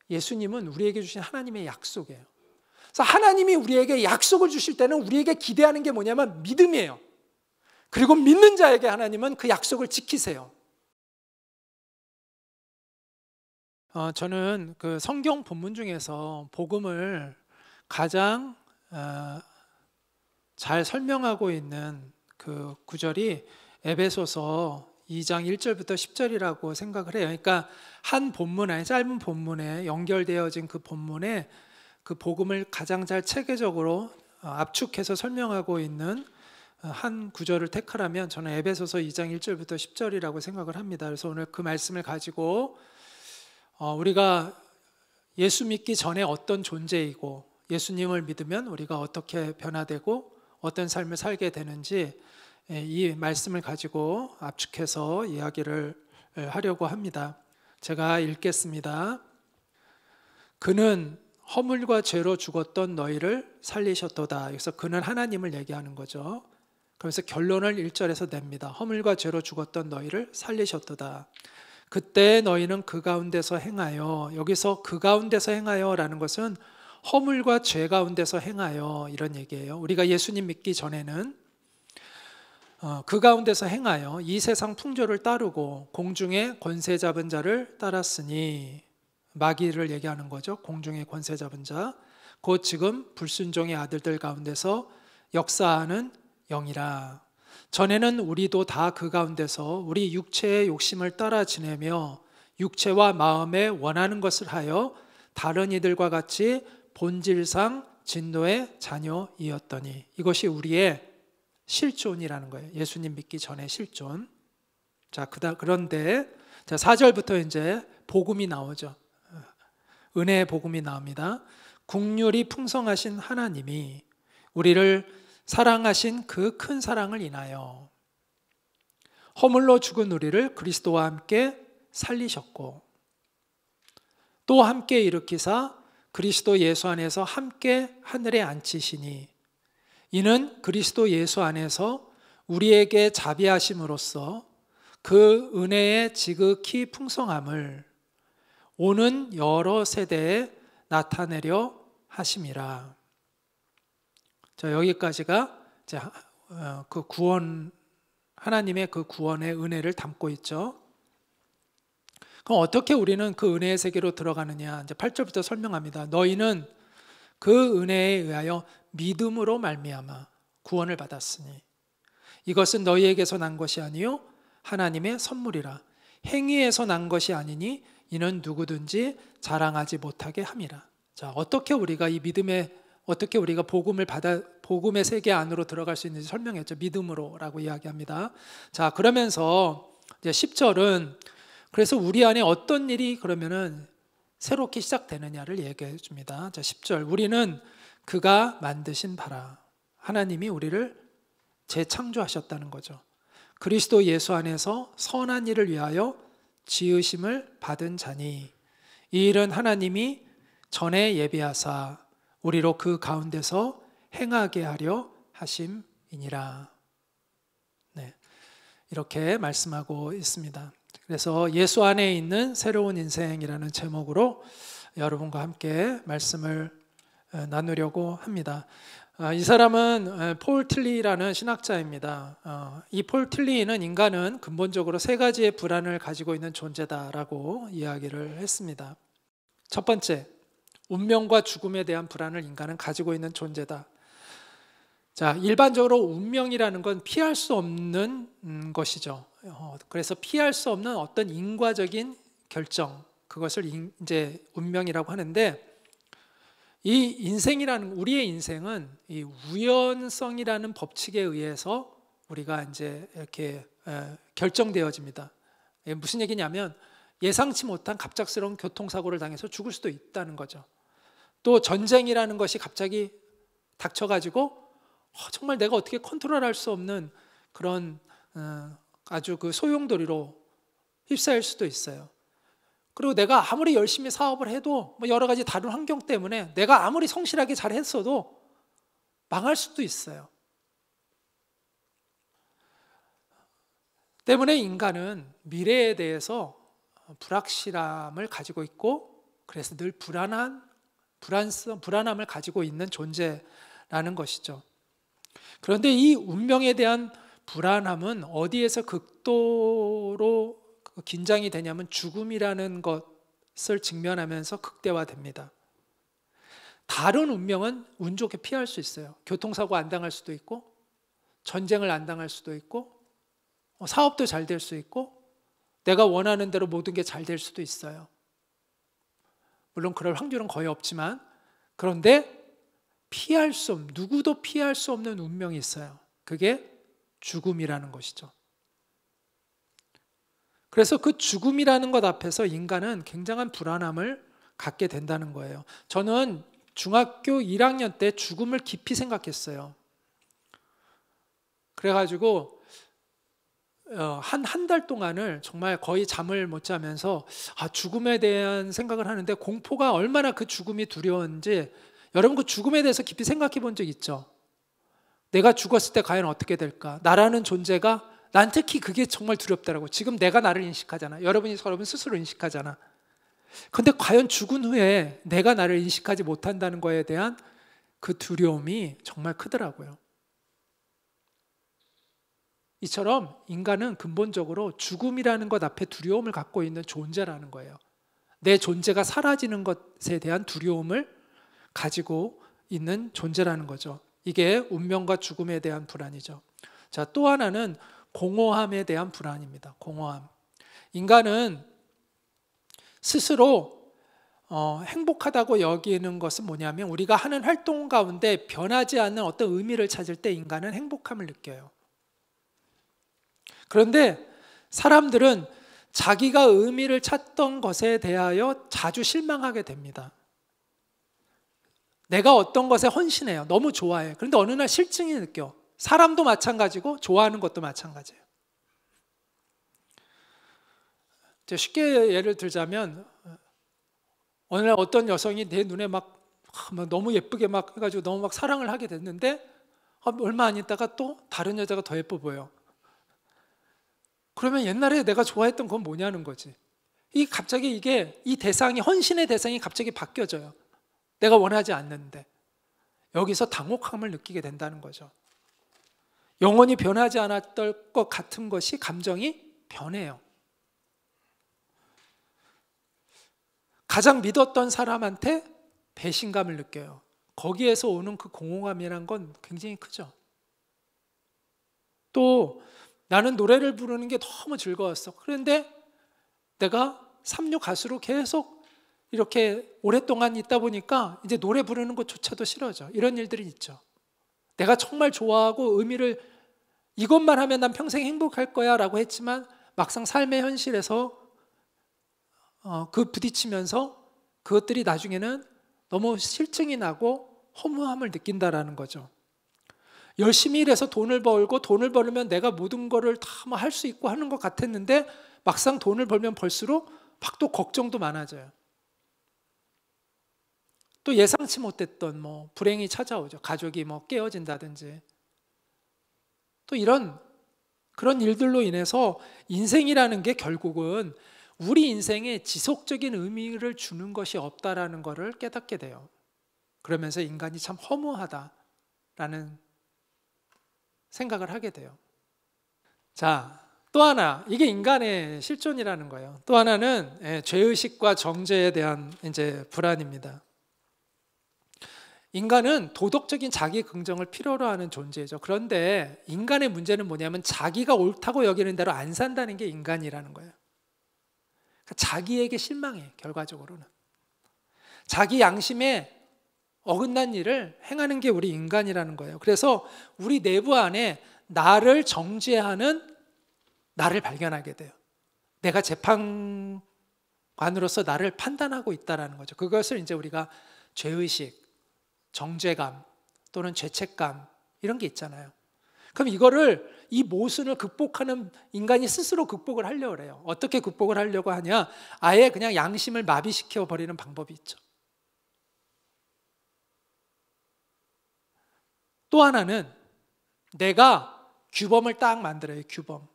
예수님은 우리에게 주신 하나님의 약속이에요. 그래서 하나님이 우리에게 약속을 주실 때는 우리에게 기대하는 게 뭐냐면 믿음이에요. 그리고 믿는 자에게 하나님은 그 약속을 지키세요. 저는 그 성경 본문 중에서 복음을 가장 잘 설명하고 있는 그 구절이 에베소서 2장 1절부터 10절이라고 생각을 해요. 그러니까 한 본문 안에, 짧은 본문에 연결되어진 그 본문에 그 복음을 가장 잘 체계적으로 압축해서 설명하고 있는 한 구절을 택하라면 저는 에베소서 2장 1절부터 10절이라고 생각을 합니다. 그래서 오늘 그 말씀을 가지고 우리가 예수 믿기 전에 어떤 존재이고 예수님을 믿으면 우리가 어떻게 변화되고 어떤 삶을 살게 되는지 이 말씀을 가지고 압축해서 이야기를 하려고 합니다. 제가 읽겠습니다. 그는 허물과 죄로 죽었던 너희를 살리셨도다. 여기서 그는 하나님을 얘기하는 거죠. 그래서 결론을 1절에서 냅니다. 허물과 죄로 죽었던 너희를 살리셨도다. 그때 너희는 그 가운데서 행하여, 여기서 그 가운데서 행하여라는 것은 허물과 죄 가운데서 행하여 이런 얘기예요. 우리가 예수님 믿기 전에는 그 가운데서 행하여 이 세상 풍조를 따르고 공중의 권세 잡은 자를 따랐으니, 마귀를 얘기하는 거죠. 공중의 권세 잡은 자, 곧 지금 불순종의 아들들 가운데서 역사하는 영이라. 전에는 우리도 다 그 가운데서 우리 육체의 욕심을 따라 지내며 육체와 마음에 원하는 것을 하여 다른 이들과 같이 본질상 진노의 자녀이었더니, 이것이 우리의 실존이라는 거예요. 예수님 믿기 전에 실존. 자, 그런데 4절부터 이제 복음이 나오죠. 은혜의 복음이 나옵니다. 국률이 풍성하신 하나님이 우리를 사랑하신 그 큰 사랑을 인하여 허물로 죽은 우리를 그리스도와 함께 살리셨고, 또 함께 일으키사 그리스도 예수 안에서 함께 하늘에 앉히시니, 이는 그리스도 예수 안에서 우리에게 자비하심으로써 그 은혜의 지극히 풍성함을 오는 여러 세대에 나타내려 하심이라. 자, 여기까지가 이제 그 구원, 하나님의 그 구원의 은혜를 담고 있죠. 그럼 어떻게 우리는 그 은혜의 세계로 들어가느냐? 이제 8절부터 설명합니다. 너희는 그 은혜에 의하여 믿음으로 말미암아 구원을 받았으니 이것은 너희에게서 난 것이 아니요 하나님의 선물이라. 행위에서 난 것이 아니니 이는 누구든지 자랑하지 못하게 함이라. 자, 어떻게 우리가 이 믿음의, 어떻게 우리가 복음을 받아 복음의 세계 안으로 들어갈 수 있는지 설명했죠. 믿음으로라고 이야기합니다. 자, 그러면서 이제 10절은 그래서 우리 안에 어떤 일이 그러면은 새롭게 시작되느냐를 얘기해 줍니다. 자, 10절. 우리는 그가 만드신 바라. 하나님이 우리를 재창조하셨다는 거죠. 그리스도 예수 안에서 선한 일을 위하여 지으심을 받은 자니, 이 일은 하나님이 전에 예비하사 우리로 그 가운데서 행하게 하려 하심이니라. 네, 이렇게 말씀하고 있습니다. 그래서 예수 안에 있는 새로운 인생이라는 제목으로 여러분과 함께 말씀을 나누려고 합니다. 이 사람은 폴 틸리라는 신학자입니다. 이 폴 틸리는 인간은 근본적으로 세 가지의 불안을 가지고 있는 존재다라고 이야기를 했습니다. 첫 번째, 운명과 죽음에 대한 불안을 인간은 가지고 있는 존재다. 자, 일반적으로 운명이라는 건 피할 수 없는 것이죠. 그래서 피할 수 없는 어떤 인과적인 결정, 그것을 이제 운명이라고 하는데, 이 인생이라는, 우리의 인생은 이 우연성이라는 법칙에 의해서 우리가 이제 이렇게 결정되어집니다. 무슨 얘기냐면 예상치 못한 갑작스러운 교통사고를 당해서 죽을 수도 있다는 거죠. 또 전쟁이라는 것이 갑자기 닥쳐가지고 정말 내가 어떻게 컨트롤할 수 없는 그런 아주 그 소용돌이로 휩싸일 수도 있어요. 그리고 내가 아무리 열심히 사업을 해도 여러 가지 다른 환경 때문에 내가 아무리 성실하게 잘 했어도 망할 수도 있어요. 때문에 인간은 미래에 대해서 불확실함을 가지고 있고, 그래서 늘 불안함을 가지고 있는 존재라는 것이죠. 그런데 이 운명에 대한 불안함은 어디에서 극도로 긴장이 되냐면 죽음이라는 것을 직면하면서 극대화됩니다. 다른 운명은 운 좋게 피할 수 있어요. 교통사고 안 당할 수도 있고, 전쟁을 안 당할 수도 있고, 사업도 잘 될 수 있고, 내가 원하는 대로 모든 게 잘 될 수도 있어요. 물론 그럴 확률은 거의 없지만, 그런데 누구도 피할 수 없는 운명이 있어요. 그게 죽음이라는 것이죠. 그래서 그 죽음이라는 것 앞에서 인간은 굉장한 불안함을 갖게 된다는 거예요. 저는 중학교 1학년 때 죽음을 깊이 생각했어요. 그래가지고 한 달 동안을 정말 거의 잠을 못 자면서 죽음에 대한 생각을 하는데, 공포가 얼마나 그 죽음이 두려운지, 여러분 그 죽음에 대해서 깊이 생각해 본 적 있죠? 내가 죽었을 때 과연 어떻게 될까? 나라는 존재가, 난 특히 그게 정말 두렵더라고. 지금 내가 나를 인식하잖아. 여러분 스스로 인식하잖아. 근데 과연 죽은 후에 내가 나를 인식하지 못한다는 거에 대한 그 두려움이 정말 크더라고요. 이처럼 인간은 근본적으로 죽음이라는 것 앞에 두려움을 갖고 있는 존재라는 거예요. 내 존재가 사라지는 것에 대한 두려움을 가지고 있는 존재라는 거죠. 이게 운명과 죽음에 대한 불안이죠. 자, 또 하나는 공허함에 대한 불안입니다. 공허함. 인간은 스스로 행복하다고 여기는 것은 뭐냐면, 우리가 하는 활동 가운데 변하지 않는 어떤 의미를 찾을 때 인간은 행복함을 느껴요. 그런데 사람들은 자기가 의미를 찾던 것에 대하여 자주 실망하게 됩니다. 내가 어떤 것에 헌신해요. 너무 좋아해. 그런데 어느 날 실증이 느껴. 사람도 마찬가지고 좋아하는 것도 마찬가지예요. 쉽게 예를 들자면, 어느 날 어떤 여성이 내 눈에 막 너무 예쁘게 막 해가지고 너무 막 사랑을 하게 됐는데, 얼마 안 있다가 또 다른 여자가 더 예뻐 보여. 그러면 옛날에 내가 좋아했던 건 뭐냐는 거지. 갑자기 이 대상이, 헌신의 대상이 갑자기 바뀌어져요. 내가 원하지 않는데. 여기서 당혹함을 느끼게 된다는 거죠. 영원히 변하지 않았던 것 같은 것이 감정이 변해요. 가장 믿었던 사람한테 배신감을 느껴요. 거기에서 오는 그 공허감이란 건 굉장히 크죠. 또 나는 노래를 부르는 게 너무 즐거웠어. 그런데 내가 삼류 가수로 계속 이렇게 오랫동안 있다 보니까 이제 노래 부르는 것조차도 싫어져. 이런 일들이 있죠. 내가 정말 좋아하고 의미를, 이것만 하면 난 평생 행복할 거야 라고 했지만, 막상 삶의 현실에서 부딪히면서 그것들이 나중에는 너무 실증이 나고 허무함을 느낀다라는 거죠. 열심히 일해서 돈을 벌고, 돈을 벌면 내가 모든 거를 다 할 수 있고 하는 것 같았는데, 막상 돈을 벌면 벌수록 막 또 걱정도 많아져요. 또 예상치 못했던 불행이 찾아오죠. 가족이 깨어진다든지. 또 그런 일들로 인해서 인생이라는 게 결국은 우리 인생에 지속적인 의미를 주는 것이 없다라는 것을 깨닫게 돼요. 그러면서 인간이 참 허무하다라는 생각을 하게 돼요. 자, 또 하나, 이게 인간의 실존이라는 거예요. 또 하나는 죄의식과 정죄에 대한 이제 불안입니다. 인간은 도덕적인 자기 긍정을 필요로 하는 존재죠. 그런데 인간의 문제는 뭐냐면, 자기가 옳다고 여기는 대로 안 산다는 게 인간이라는 거예요. 그러니까 자기에게 실망해. 결과적으로는 자기 양심에 어긋난 일을 행하는 게 우리 인간이라는 거예요. 그래서 우리 내부 안에 나를 정죄하는 나를 발견하게 돼요. 내가 재판관으로서 나를 판단하고 있다는 거죠. 그것을 이제 우리가 죄의식, 정죄감 또는 죄책감, 이런 게 있잖아요. 그럼 이 모순을 극복하는, 인간이 스스로 극복을 하려고 그래요. 어떻게 극복을 하려고 하냐? 아예 그냥 양심을 마비시켜 버리는 방법이 있죠. 또 하나는 내가 규범을 딱 만들어요. 규범.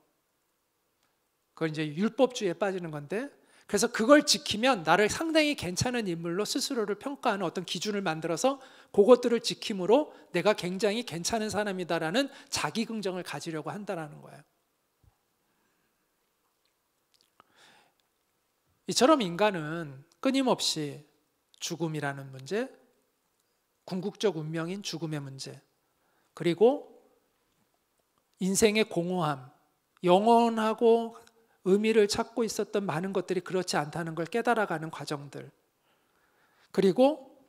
그건 이제 율법주의에 빠지는 건데, 그래서 그걸 지키면 나를 상당히 괜찮은 인물로 스스로를 평가하는 어떤 기준을 만들어서 그것들을 지킴으로 내가 굉장히 괜찮은 사람이다라는 자기 긍정을 가지려고 한다는 거예요. 이처럼 인간은 끊임없이 죽음이라는 문제, 궁극적 운명인 죽음의 문제, 그리고 인생의 공허함, 영원하고 의미를 찾고 있었던 많은 것들이 그렇지 않다는 걸 깨달아가는 과정들, 그리고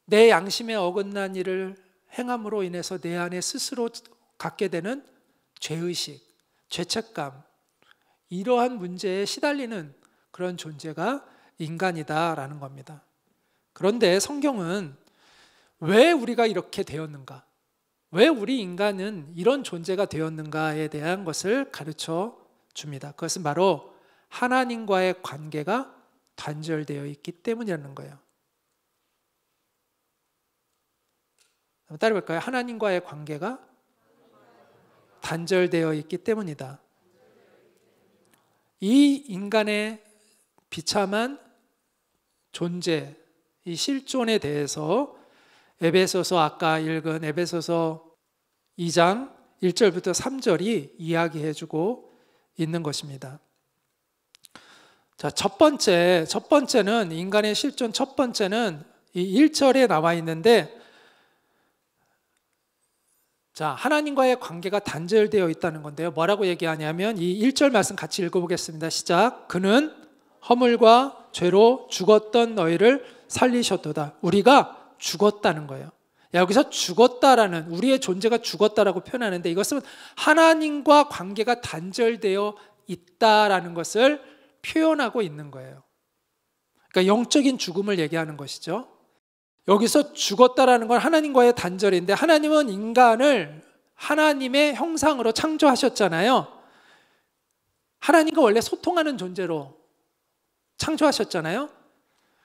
내 양심에 어긋난 일을 행함으로 인해서 내 안에 스스로 갖게 되는 죄의식, 죄책감, 이러한 문제에 시달리는 그런 존재가 인간이다라는 겁니다. 그런데 성경은 왜 우리가 이렇게 되었는가? 왜 우리 인간은 이런 존재가 되었는가에 대한 것을 가르쳐 줍니다. 그것은 바로 하나님과의 관계가 단절되어 있기 때문이라는 거예요. 한번 따라해볼까요? 하나님과의 관계가 단절되어 있기 때문이다. 이 인간의 비참한 존재, 이 실존에 대해서 에베소서 아까 읽은 에베소서 2장 1절부터 3절이 이야기해주고 있는 것입니다. 자, 첫 번째는 인간의 실존 첫 번째는 이 1절에 나와 있는데, 자, 하나님과의 관계가 단절되어 있다는 건데요. 뭐라고 얘기하냐면 이 1절 말씀 같이 읽어보겠습니다. 시작. 그는 허물과 죄로 죽었던 너희를 살리셨도다. 우리가 죽었다는 거예요. 여기서 죽었다라는, 우리의 존재가 죽었다라고 표현하는데, 이것은 하나님과 관계가 단절되어 있다라는 것을 표현하고 있는 거예요. 그러니까 영적인 죽음을 얘기하는 것이죠. 여기서 죽었다라는 건 하나님과의 단절인데, 하나님은 인간을 하나님의 형상으로 창조하셨잖아요. 하나님과 원래 소통하는 존재로 창조하셨잖아요.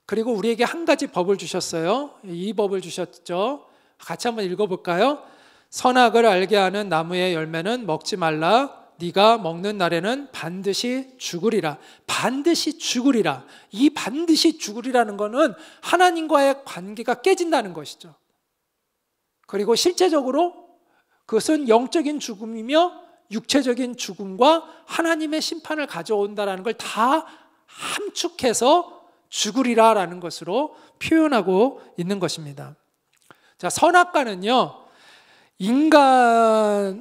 그리고 우리에게 한 가지 법을 주셨어요. 이 법을 주셨죠. 같이 한번 읽어볼까요? 선악을 알게 하는 나무의 열매는 먹지 말라. 네가 먹는 날에는 반드시 죽으리라. 반드시 죽으리라. 이 반드시 죽으리라는 것은 하나님과의 관계가 깨진다는 것이죠. 그리고 실제적으로 그것은 영적인 죽음이며 육체적인 죽음과 하나님의 심판을 가져온다는 걸 다 함축해서 죽으리라라는 것으로 표현하고 있는 것입니다. 자, 선악과는요, 인간이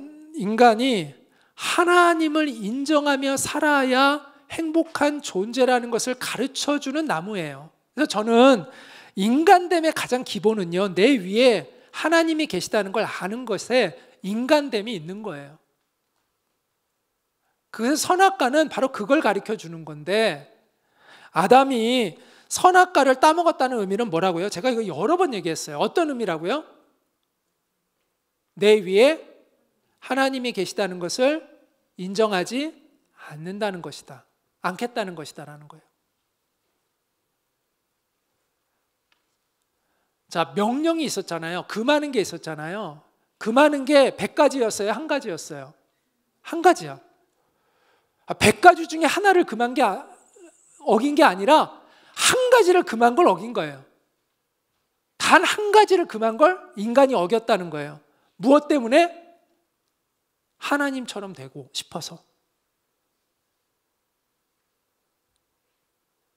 하나님을 인정하며 살아야 행복한 존재라는 것을 가르쳐주는 나무예요. 그래서 저는 인간됨의 가장 기본은요, 내 위에 하나님이 계시다는 걸 아는 것에 인간됨이 있는 거예요. 그래서 선악과는 바로 그걸 가르쳐 주는 건데, 아담이 선악과를 따먹었다는 의미는 뭐라고요? 제가 이거 여러 번 얘기했어요. 어떤 의미라고요? 내 위에 하나님이 계시다는 것을 인정하지 않는다는 것이다. 않겠다는 것이다라는 거예요. 자, 명령이 있었잖아요. 금하는 게 있었잖아요. 금하는 게 100가지였어요? 한 가지였어요? 한 가지야. 100가지 중에 하나를 금한 게 어긴 게 아니라 한 가지를 금한 걸 어긴 거예요. 단 한 가지를 금한 걸 인간이 어겼다는 거예요. 무엇 때문에? 하나님처럼 되고 싶어서.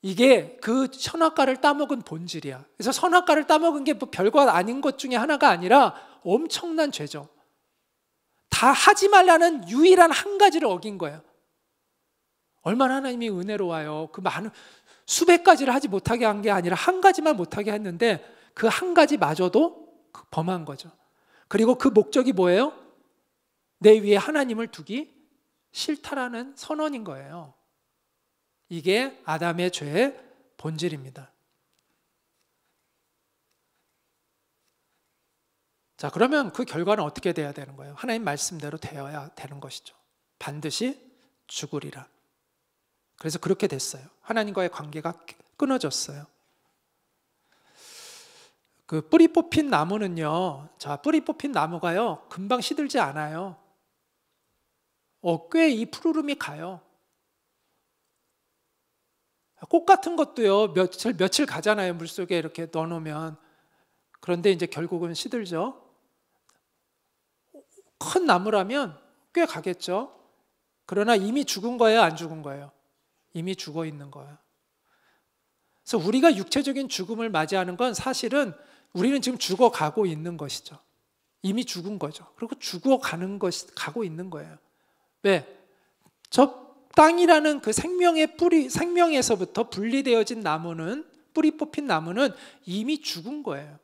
이게 그 선악과를 따먹은 본질이야. 그래서 선악과를 따먹은 게 뭐 별거 아닌 것 중에 하나가 아니라 엄청난 죄죠. 다 하지 말라는 유일한 한 가지를 어긴 거예요. 얼마나 하나님이 은혜로워요. 그 많은 수백 가지를 하지 못하게 한 게 아니라 한 가지만 못하게 했는데 그 한 가지마저도 범한 거죠. 그리고 그 목적이 뭐예요? 내 위에 하나님을 두기 싫다라는 선언인 거예요. 이게 아담의 죄의 본질입니다. 자, 그러면 그 결과는 어떻게 돼야 되는 거예요? 하나님 말씀대로 되어야 되는 것이죠. 반드시 죽으리라. 그래서 그렇게 됐어요. 하나님과의 관계가 끊어졌어요. 그 뿌리 뽑힌 나무는요, 자, 뿌리 뽑힌 나무가요, 금방 시들지 않아요. 꽤 이 푸르름이 가요. 꽃 같은 것도요, 며칠 가잖아요. 물속에 이렇게 넣어놓으면. 그런데 이제 결국은 시들죠. 큰 나무라면 꽤 가겠죠. 그러나 이미 죽은 거예요, 안 죽은 거예요? 이미 죽어 있는 거예요. 그래서 우리가 육체적인 죽음을 맞이하는 건 사실은 우리는 지금 죽어가고 있는 것이죠. 이미 죽은 거죠. 그리고 가고 있는 거예요. 왜? 저 땅이라는 그 생명의 뿌리, 생명에서부터 분리되어진 나무는, 뿌리 뽑힌 나무는 이미 죽은 거예요.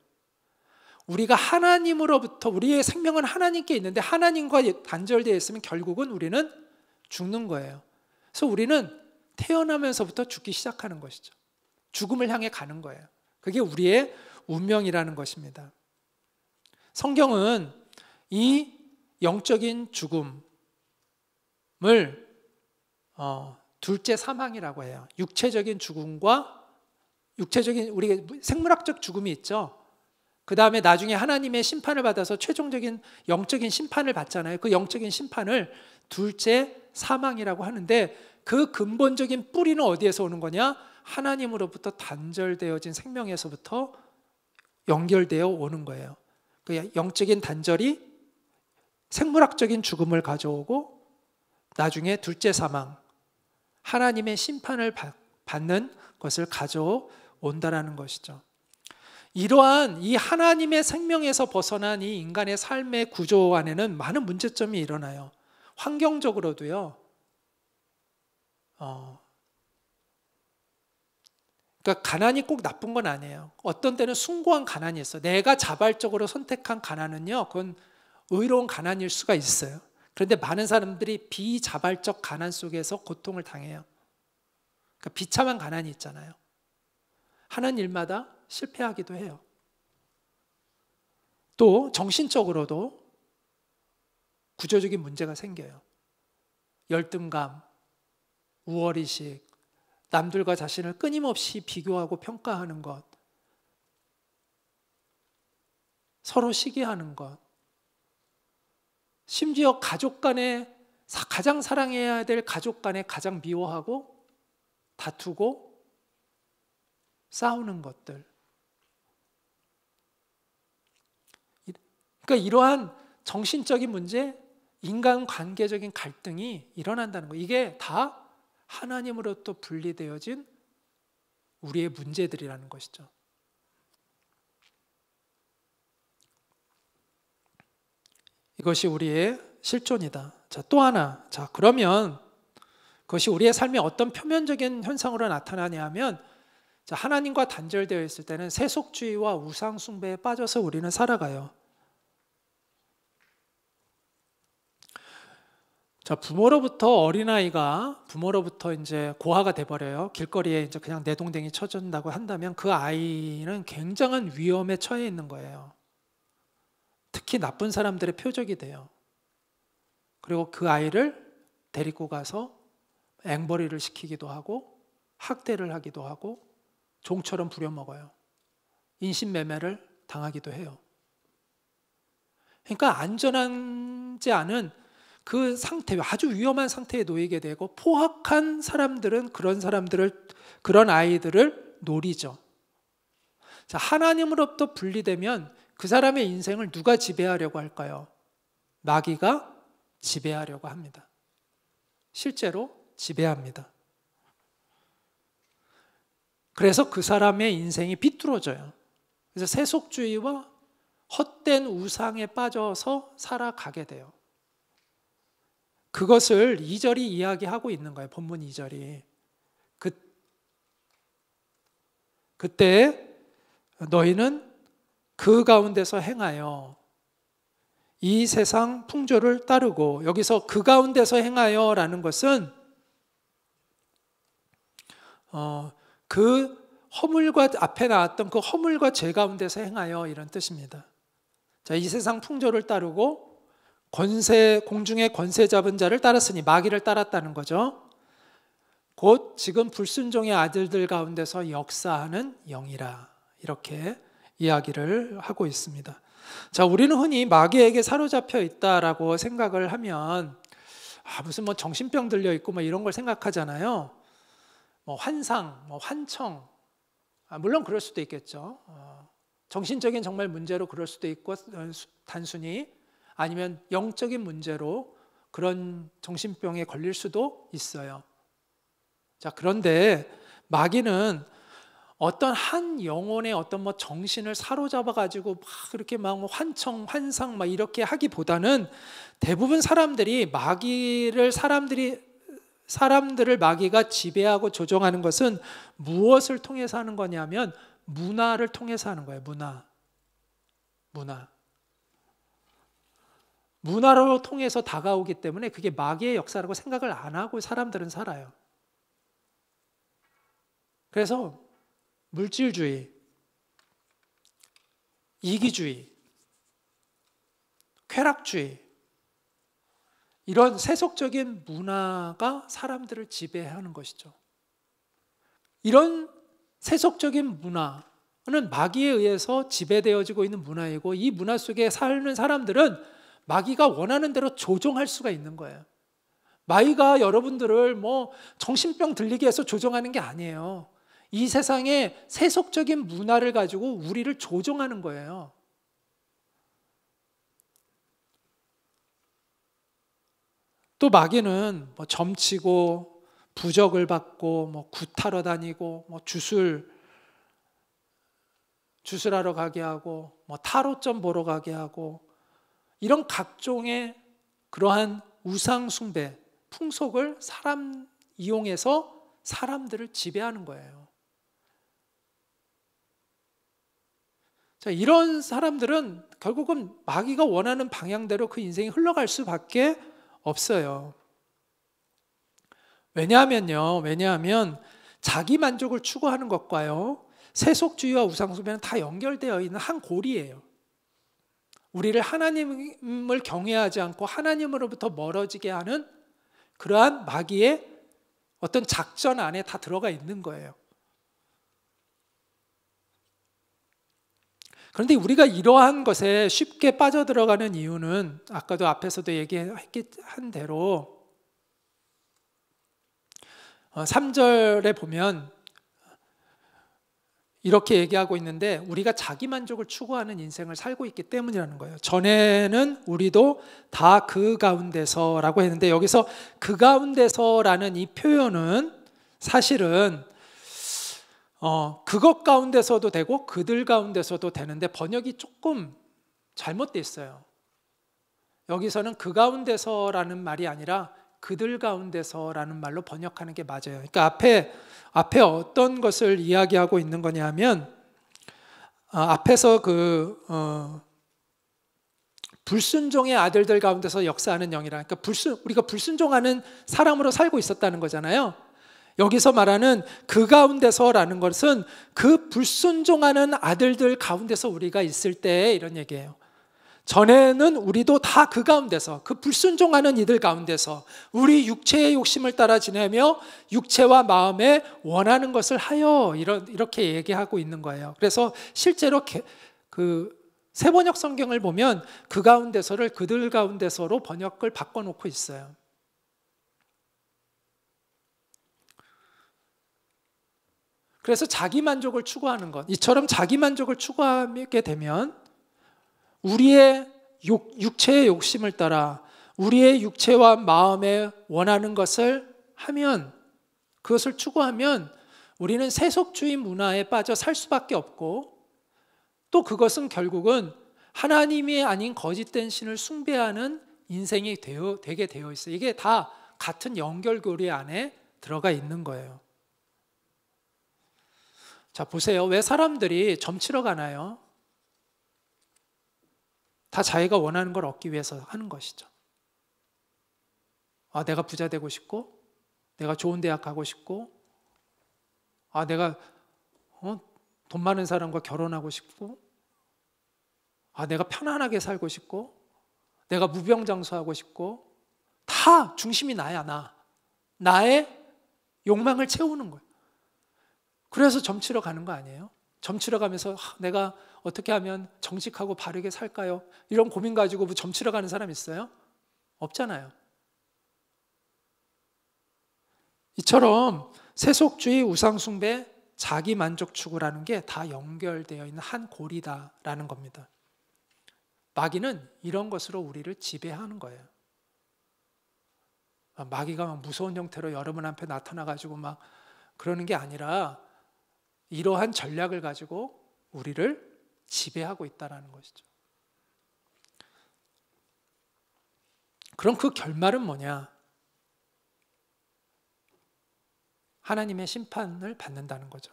우리가 하나님으로부터, 우리의 생명은 하나님께 있는데 하나님과 단절되어 있으면 결국은 우리는 죽는 거예요. 그래서 우리는 태어나면서부터 죽기 시작하는 것이죠. 죽음을 향해 가는 거예요. 그게 우리의 운명이라는 것입니다. 성경은 이 영적인 죽음을 둘째 사망이라고 해요. 육체적인 죽음과 우리 생물학적 죽음이 있죠. 그 다음에 나중에 하나님의 심판을 받아서 최종적인 영적인 심판을 받잖아요. 그 영적인 심판을 둘째 사망이라고 하는데, 그 근본적인 뿌리는 어디에서 오는 거냐? 하나님으로부터 단절되어진 생명에서부터 연결되어 오는 거예요. 그 영적인 단절이 생물학적인 죽음을 가져오고 나중에 둘째 사망, 하나님의 심판을 받는 것을 가져온다라는 것이죠. 이러한 이 하나님의 생명에서 벗어난 이 인간의 삶의 구조 안에는 많은 문제점이 일어나요. 환경적으로도요. 그러니까 가난이 꼭 나쁜 건 아니에요. 어떤 때는 숭고한 가난이 있어요. 내가 자발적으로 선택한 가난은요, 그건 의로운 가난일 수가 있어요. 그런데 많은 사람들이 비자발적 가난 속에서 고통을 당해요. 그러니까 비참한 가난이 있잖아요. 하는 일마다 실패하기도 해요. 또 정신적으로도 구조적인 문제가 생겨요. 열등감, 우월의식, 남들과 자신을 끊임없이 비교하고 평가하는 것, 서로 시기하는 것, 심지어 가족 간에 가장 사랑해야 될 가족 간에 가장 미워하고 다투고 싸우는 것들. 그러니까 이러한 정신적인 문제, 인간관계적인 갈등이 일어난다는 거예요. 이게 다 하나님으로부터 분리되어진 우리의 문제들이라는 것이죠. 이것이 우리의 실존이다. 자, 또 하나. 자, 그러면 그것이 우리의 삶에 어떤 표면적인 현상으로 나타나냐 하면, 자, 하나님과 단절되어 있을 때는 세속주의와 우상숭배에 빠져서 우리는 살아가요. 자, 부모로부터 이제 고아가 돼버려요. 길거리에 이제 그냥 내동댕이 쳐준다고 한다면 그 아이는 굉장한 위험에 처해 있는 거예요. 특히 나쁜 사람들의 표적이 돼요. 그리고 그 아이를 데리고 가서 앵벌이를 시키기도 하고 학대를 하기도 하고 종처럼 부려먹어요. 인신매매를 당하기도 해요. 그러니까 안전하지 않은 그 상태, 아주 위험한 상태에 놓이게 되고, 포악한 사람들은 그런 아이들을 노리죠. 자, 하나님으로부터 분리되면 그 사람의 인생을 누가 지배하려고 할까요? 마귀가 지배하려고 합니다. 실제로 지배합니다. 그래서 그 사람의 인생이 비뚤어져요. 그래서 세속주의와 헛된 우상에 빠져서 살아가게 돼요. 그것을 2절이 이야기하고 있는 거예요. 본문 2절이. 그때 너희는 그 가운데서 행하여 이 세상 풍조를 따르고, 여기서 그 가운데서 행하여 라는 것은 그 허물과, 앞에 나왔던 그 허물과 죄 가운데서 행하여, 이런 뜻입니다. 자, 이 세상 풍조를 따르고 공중의 권세 잡은 자를 따랐으니, 마귀를 따랐다는 거죠. 곧 지금 불순종의 아들들 가운데서 역사하는 영이라, 이렇게 이야기를 하고 있습니다. 자, 우리는 흔히 마귀에게 사로잡혀 있다라고 생각을 하면 무슨 뭐 정신병 들려 있고 뭐 이런 걸 생각하잖아요. 뭐 환상, 뭐 환청, 물론 그럴 수도 있겠죠. 정신적인 정말 문제로 그럴 수도 있고 단순히 아니면 영적인 문제로 그런 정신병에 걸릴 수도 있어요. 자, 그런데 마귀는 어떤 한 영혼의 어떤 뭐 정신을 사로잡아 가지고 막 그렇게 막 환청, 환상 막 이렇게 하기보다는 대부분 사람들이 사람들을 마귀가 지배하고 조종하는 것은 무엇을 통해서 하는 거냐면 문화를 통해서 하는 거예요. 문화로 통해서 다가오기 때문에 그게 마귀의 역사라고 생각을 안 하고 사람들은 살아요. 그래서 물질주의, 이기주의, 쾌락주의 이런 세속적인 문화가 사람들을 지배하는 것이죠. 이런 세속적인 문화는 마귀에 의해서 지배되어지고 있는 문화이고 이 문화 속에 사는 사람들은 마귀가 원하는 대로 조종할 수가 있는 거예요. 마귀가 여러분들을 뭐 정신병 들리게 해서 조종하는 게 아니에요. 이 세상의 세속적인 문화를 가지고 우리를 조종하는 거예요. 또 마귀는 뭐 점치고 부적을 받고 뭐 굿하러 다니고 뭐 주술하러 가게 하고 뭐 타로점 보러 가게 하고 이런 각종의 그러한 우상 숭배 풍속을 이용해서 사람들을 지배하는 거예요. 자, 이런 사람들은 결국은 마귀가 원하는 방향대로 그 인생이 흘러갈 수밖에 없어요. 왜냐하면 자기 만족을 추구하는 것과요 세속주의와 우상숭배는 다 연결되어 있는 한 고리예요. 우리를 하나님을 경외하지 않고 하나님으로부터 멀어지게 하는 그러한 마귀의 어떤 작전 안에 다 들어가 있는 거예요. 그런데 우리가 이러한 것에 쉽게 빠져들어가는 이유는 아까도 앞에서도 얘기한 대로 3절에 보면 이렇게 얘기하고 있는데 우리가 자기 만족을 추구하는 인생을 살고 있기 때문이라는 거예요. 전에는 우리도 다 그 가운데서라고 했는데 여기서 그 가운데서라는 이 표현은 사실은 그것 가운데서도 되고 그들 가운데서도 되는데 번역이 조금 잘못되어 있어요. 여기서는 그 가운데서라는 말이 아니라 그들 가운데서라는 말로 번역하는 게 맞아요. 그러니까 앞에 어떤 것을 이야기하고 있는 거냐면 앞에서 불순종의 아들들 가운데서 역사하는 영이라, 그러니까 우리가 불순종하는 사람으로 살고 있었다는 거잖아요. 여기서 말하는 그 가운데서라는 것은 그 불순종하는 아들들 가운데서 우리가 있을 때 이런 얘기예요. 전에는 우리도 다 그 가운데서, 그 불순종하는 이들 가운데서 우리 육체의 욕심을 따라 지내며 육체와 마음에 원하는 것을 하여 이렇게 얘기하고 있는 거예요. 그래서 실제로 그 새번역 성경을 보면 그 가운데서를 그들 가운데서로 번역을 바꿔놓고 있어요. 그래서 자기 만족을 추구하는 것, 이처럼 자기 만족을 추구하게 되면 우리의 육체의 욕심을 따라 우리의 육체와 마음에 원하는 것을 하면, 그것을 추구하면 우리는 세속주의 문화에 빠져 살 수밖에 없고, 또 그것은 결국은 하나님이 아닌 거짓된 신을 숭배하는 인생이 되게 되어 있어요. 이게 다 같은 연결고리 안에 들어가 있는 거예요. 자, 보세요. 왜 사람들이 점치러 가나요? 다 자기가 원하는 걸 얻기 위해서 하는 것이죠. 내가 부자 되고 싶고, 내가 좋은 대학 가고 싶고, 내가 돈 많은 사람과 결혼하고 싶고, 내가 편안하게 살고 싶고, 내가 무병장수하고 싶고, 다 중심이 나야. 나의 욕망을 채우는 거예요. 그래서 점치러 가는 거 아니에요? 점치러 가면서 내가 어떻게 하면 정직하고 바르게 살까요? 이런 고민 가지고 뭐 점치러 가는 사람 있어요? 없잖아요. 이처럼 세속주의, 우상숭배, 자기만족 추구라는 게 다 연결되어 있는 한 고리다라는 겁니다. 마귀는 이런 것으로 우리를 지배하는 거예요. 마귀가 막 무서운 형태로 여러분 앞에 나타나가지고 막 그러는 게 아니라 이러한 전략을 가지고 우리를 지배하고 있다는 것이죠. 그럼 그 결말은 뭐냐? 하나님의 심판을 받는다는 거죠.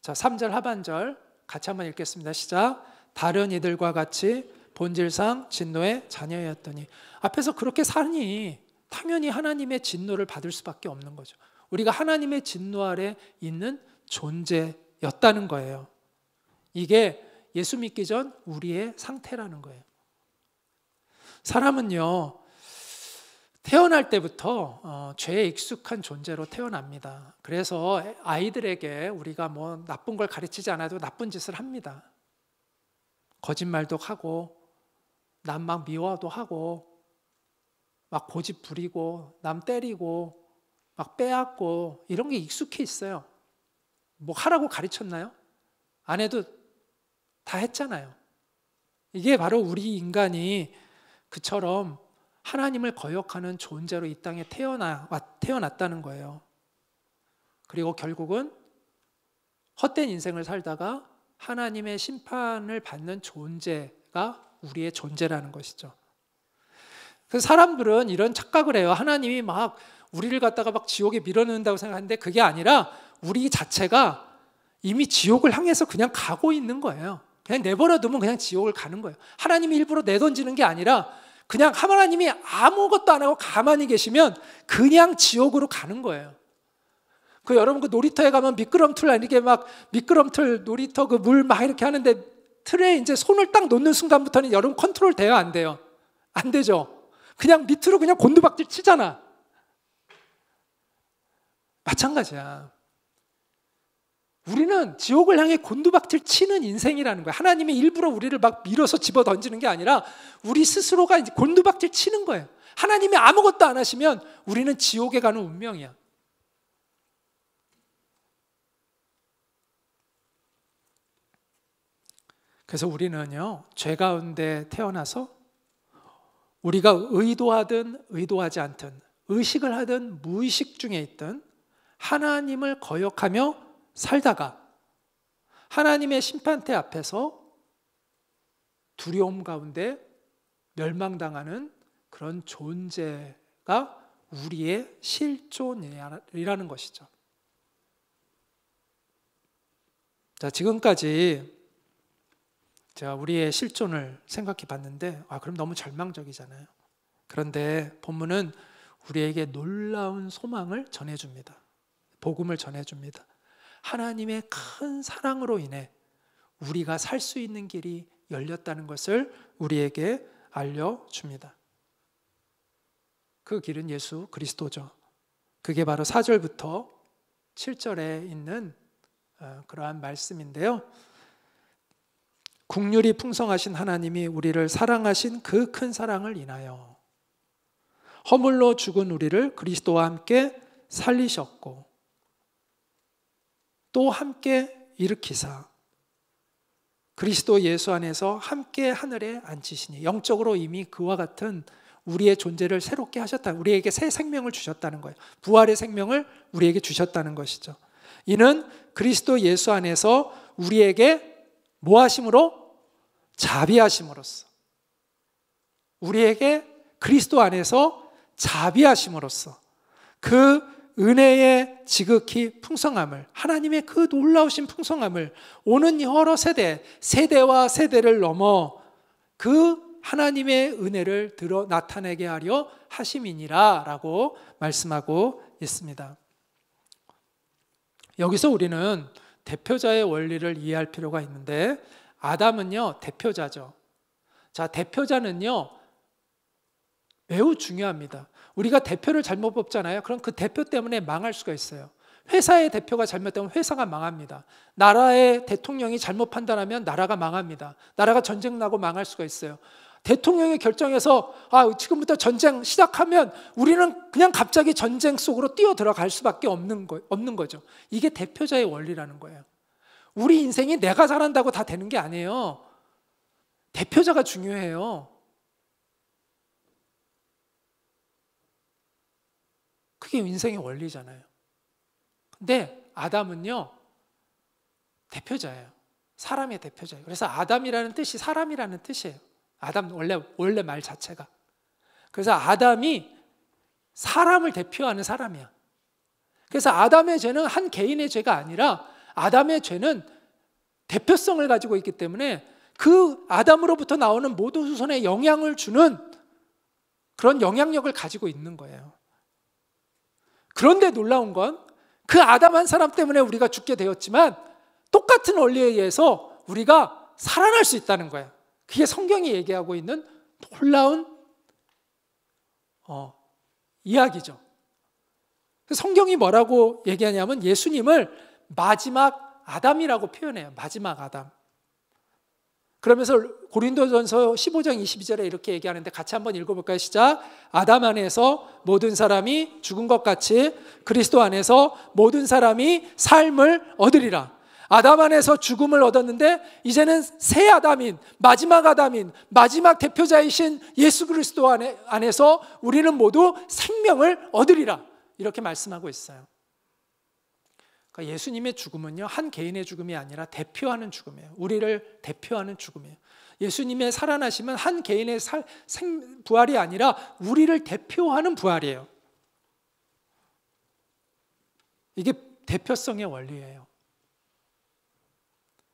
자, 3절 하반절 같이 한번 읽겠습니다. 시작. 다른 이들과 같이 본질상 진노의 자녀였더니. 앞에서 그렇게 사니 당연히 하나님의 진노를 받을 수밖에 없는 거죠. 우리가 하나님의 진노 아래 있는 존재였다는 거예요. 이게 예수 믿기 전 우리의 상태라는 거예요. 사람은요, 태어날 때부터 죄에 익숙한 존재로 태어납니다. 그래서 아이들에게 우리가 뭐 나쁜 걸 가르치지 않아도 나쁜 짓을 합니다. 거짓말도 하고, 남 막 미워도 하고, 막 고집 부리고, 남 때리고, 막 빼앗고, 이런 게 익숙해 있어요. 뭐 하라고 가르쳤나요? 안 해도 다 했잖아요. 이게 바로 우리 인간이 그처럼 하나님을 거역하는 존재로 이 땅에 태어났다는 거예요. 그리고 결국은 헛된 인생을 살다가 하나님의 심판을 받는 존재가 우리의 존재라는 것이죠. 그래서 사람들은 이런 착각을 해요. 하나님이 막 우리를 갖다가 막 지옥에 밀어넣는다고 생각하는데 그게 아니라 우리 자체가 이미 지옥을 향해서 그냥 가고 있는 거예요. 그냥 내버려 두면 그냥 지옥을 가는 거예요. 하나님이 일부러 내던지는 게 아니라 그냥 하나님이 아무것도 안 하고 가만히 계시면 그냥 지옥으로 가는 거예요. 그 여러분 그 놀이터에 가면 미끄럼틀 이렇게 막 미끄럼틀 놀이터 그 물 막 이렇게 하는데 틀에 이제 손을 딱 놓는 순간부터는 여러분 컨트롤 돼요, 안 돼요? 안 되죠. 그냥 밑으로 그냥 곤두박질 치잖아. 마찬가지야. 우리는 지옥을 향해 곤두박질 치는 인생이라는 거예요. 하나님이 일부러 우리를 막 밀어서 집어 던지는 게 아니라 우리 스스로가 이제 곤두박질 치는 거예요. 하나님이 아무것도 안 하시면 우리는 지옥에 가는 운명이야. 그래서 우리는요, 죄 가운데 태어나서 우리가 의도하든 의도하지 않든 의식을 하든 무의식 중에 있든 하나님을 거역하며 살다가 하나님의 심판대 앞에서 두려움 가운데 멸망당하는 그런 존재가 우리의 실존이라는 것이죠. 자, 지금까지 제가 우리의 실존을 생각해 봤는데 그럼 너무 절망적이잖아요. 그런데 본문은 우리에게 놀라운 소망을 전해줍니다. 복음을 전해줍니다. 하나님의 큰 사랑으로 인해 우리가 살 수 있는 길이 열렸다는 것을 우리에게 알려줍니다. 그 길은 예수 그리스도죠. 그게 바로 4절부터 7절에 있는 그러한 말씀인데요. 긍휼이 풍성하신 하나님이 우리를 사랑하신 그 큰 사랑을 인하여 허물로 죽은 우리를 그리스도와 함께 살리셨고 또 함께 일으키사 그리스도 예수 안에서 함께 하늘에 앉히시니 영적으로 이미 그와 같은 우리의 존재를 새롭게 하셨다. 우리에게 새 생명을 주셨다는 거예요. 부활의 생명을 우리에게 주셨다는 것이죠. 이는 그리스도 예수 안에서 우리에게 뭐 하심으로? 자비하심으로써 우리에게 그리스도 안에서 자비하심으로써 그 은혜의 지극히 풍성함을 하나님의 그 놀라우신 풍성함을 오는 여러 세대와 세대를 넘어 그 하나님의 은혜를 나타내게 하려 하심이니라 라고 말씀하고 있습니다. 여기서 우리는 대표자의 원리를 이해할 필요가 있는데 아담은요 대표자죠. 자, 대표자는요 매우 중요합니다. 우리가 대표를 잘못 뽑잖아요. 그럼 그 대표 때문에 망할 수가 있어요. 회사의 대표가 잘못되면 회사가 망합니다. 나라의 대통령이 잘못 판단하면 나라가 망합니다. 나라가 전쟁 나고 망할 수가 있어요. 대통령이 결정해서 지금부터 전쟁 시작하면 우리는 그냥 갑자기 전쟁 속으로 뛰어 들어갈 수밖에 없는 거죠. 이게 대표자의 원리라는 거예요. 우리 인생이 내가 잘한다고 다 되는 게 아니에요. 대표자가 중요해요. 그게 인생의 원리잖아요. 근데 아담은요, 대표자예요. 사람의 대표자예요. 그래서 아담이라는 뜻이 사람이라는 뜻이에요. 아담 원래 말 자체가. 그래서 아담이 사람을 대표하는 사람이야. 그래서 아담의 죄는 한 개인의 죄가 아니라 아담의 죄는 대표성을 가지고 있기 때문에 그 아담으로부터 나오는 모든 후손에 영향을 주는 그런 영향력을 가지고 있는 거예요. 그런데 놀라운 건 그 아담 한 사람 때문에 우리가 죽게 되었지만 똑같은 원리에 의해서 우리가 살아날 수 있다는 거예요. 그게 성경이 얘기하고 있는 놀라운 이야기죠. 성경이 뭐라고 얘기하냐면 예수님을 마지막 아담이라고 표현해요. 마지막 아담. 그러면서 고린도전서 15장 22절에 이렇게 얘기하는데 같이 한번 읽어볼까요? 시작. 아담 안에서 모든 사람이 죽은 것 같이 그리스도 안에서 모든 사람이 삶을 얻으리라. 아담 안에서 죽음을 얻었는데 이제는 새 아담인 마지막 대표자이신 예수 그리스도 안에서 우리는 모두 생명을 얻으리라. 이렇게 말씀하고 있어요. 그러니까 예수님의 죽음은요, 한 개인의 죽음이 아니라 대표하는 죽음이에요. 우리를 대표하는 죽음이에요. 예수님의 살아나심은 한 개인의 부활이 아니라 우리를 대표하는 부활이에요. 이게 대표성의 원리예요.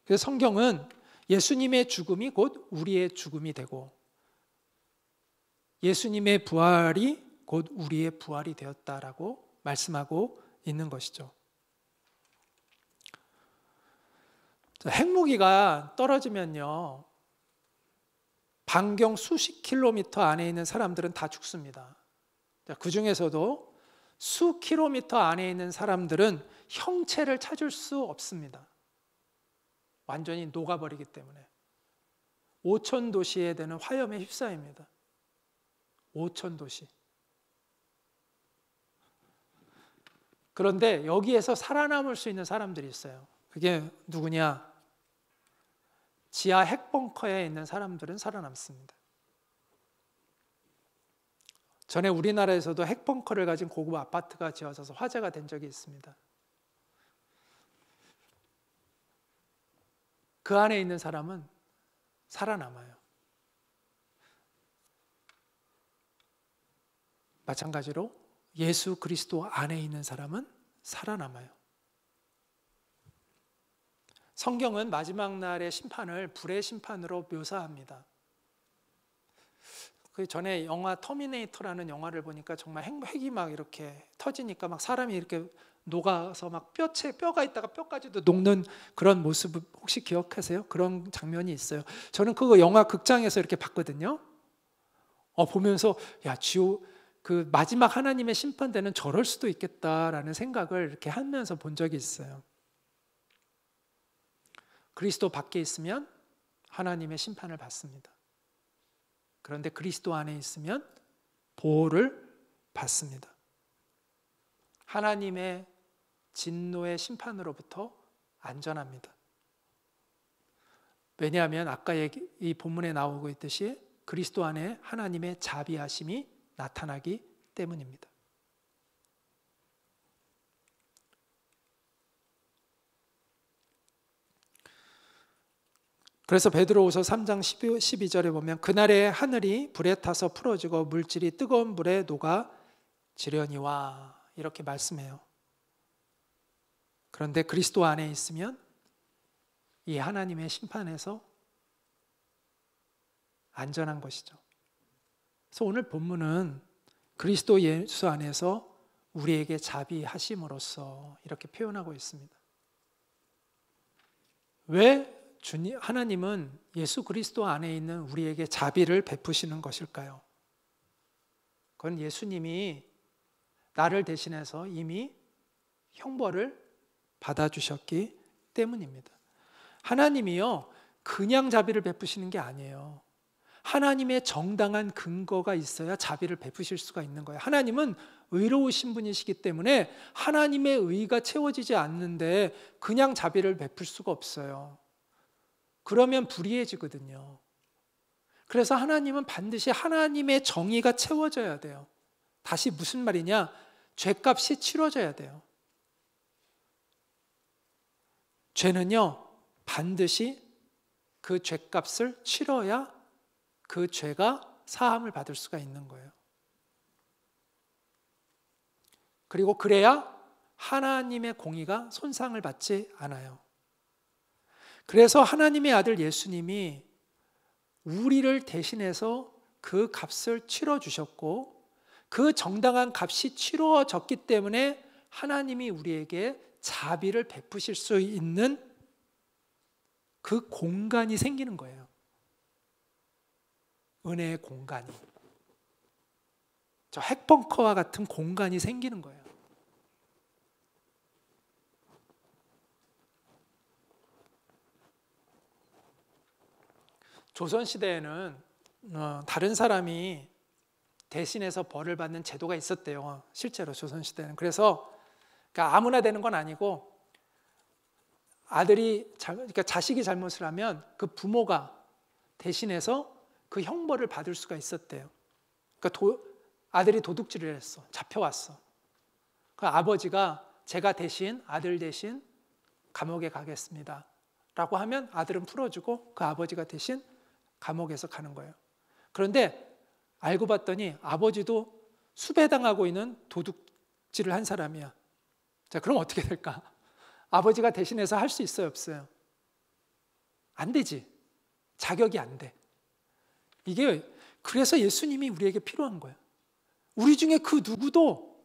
그래서 성경은 예수님의 죽음이 곧 우리의 죽음이 되고 예수님의 부활이 곧 우리의 부활이 되었다라고 말씀하고 있는 것이죠. 핵무기가 떨어지면요, 반경 수십 킬로미터 안에 있는 사람들은 다 죽습니다. 그 중에서도 수 킬로미터 안에 있는 사람들은 형체를 찾을 수 없습니다. 완전히 녹아버리기 때문에 5천 도시에 되는 화염에 휩싸입니다. 5천 도시. 그런데 여기에서 살아남을 수 있는 사람들이 있어요. 그게 누구냐? 지하 핵벙커에 있는 사람들은 살아남습니다. 전에 우리나라에서도 핵벙커를 가진 고급 아파트가 지어져서 화제가 된 적이 있습니다. 그 안에 있는 사람은 살아남아요. 마찬가지로 예수 그리스도 안에 있는 사람은 살아남아요. 성경은 마지막 날의 심판을 불의 심판으로 묘사합니다. 그 전에 영화 터미네이터라는 영화를 보니까 정말 핵이 막 이렇게 터지니까 막 사람이 이렇게 녹아서 막 뼈가 있다가 뼈까지도 녹는 그런 모습 혹시 기억하세요? 그런 장면이 있어요. 저는 그거 영화 극장에서 이렇게 봤거든요. 보면서 그 마지막 하나님의 심판 때는 저럴 수도 있겠다라는 생각을 이렇게 하면서 본 적이 있어요. 그리스도 밖에 있으면 하나님의 심판을 받습니다. 그런데 그리스도 안에 있으면 보호를 받습니다. 하나님의 진노의 심판으로부터 안전합니다. 왜냐하면 아까 이 본문에 나오고 있듯이 그리스도 안에 하나님의 자비하심이 나타나기 때문입니다. 그래서 베드로후서 3장 12절에 보면 그날에 하늘이 불에 타서 풀어지고 물질이 뜨거운 물에 녹아 지려니와 이렇게 말씀해요. 그런데 그리스도 안에 있으면 이 하나님의 심판에서 안전한 것이죠. 그래서 오늘 본문은 그리스도 예수 안에서 우리에게 자비하심으로써 이렇게 표현하고 있습니다. 왜 하나님은 예수 그리스도 안에 있는 우리에게 자비를 베푸시는 것일까요? 그건 예수님이 나를 대신해서 이미 형벌을 받아주셨기 때문입니다. 하나님이요, 그냥 자비를 베푸시는 게 아니에요. 하나님의 정당한 근거가 있어야 자비를 베푸실 수가 있는 거예요. 하나님은 의로우신 분이시기 때문에 하나님의 의가 채워지지 않는데 그냥 자비를 베풀 수가 없어요. 그러면 불의해지거든요. 그래서 하나님은 반드시 하나님의 정의가 채워져야 돼요. 다시 무슨 말이냐? 죄값이 치러져야 돼요. 죄는요, 반드시 그 죄값을 치러야 그 죄가 사함을 받을 수가 있는 거예요. 그리고 그래야 하나님의 공의가 손상을 받지 않아요. 그래서 하나님의 아들 예수님이 우리를 대신해서 그 값을 치러주셨고, 그 정당한 값이 치러졌기 때문에 하나님이 우리에게 자비를 베푸실 수 있는 그 공간이 생기는 거예요. 은혜의 공간이. 저 핵벙커와 같은 공간이 생기는 거예요. 조선시대에는 다른 사람이 대신해서 벌을 받는 제도가 있었대요. 실제로 조선시대는. 그래서 그러니까 아무나 되는 건 아니고, 그러니까 자식이 잘못을 하면 그 부모가 대신해서 그 형벌을 받을 수가 있었대요. 그러니까 아들이 도둑질을 했어. 잡혀왔어. 그 아버지가 제가 대신, 아들 대신 감옥에 가겠습니다 라고 하면 아들은 풀어주고 그 아버지가 대신 감옥에서 가는 거예요. 그런데 알고 봤더니 아버지도 수배당하고 있는 도둑질을 한 사람이야. 자, 그럼 어떻게 될까? 아버지가 대신해서 할 수 있어요, 없어요? 안 되지. 자격이 안 돼. 그래서 예수님이 우리에게 필요한 거예요. 우리 중에 그 누구도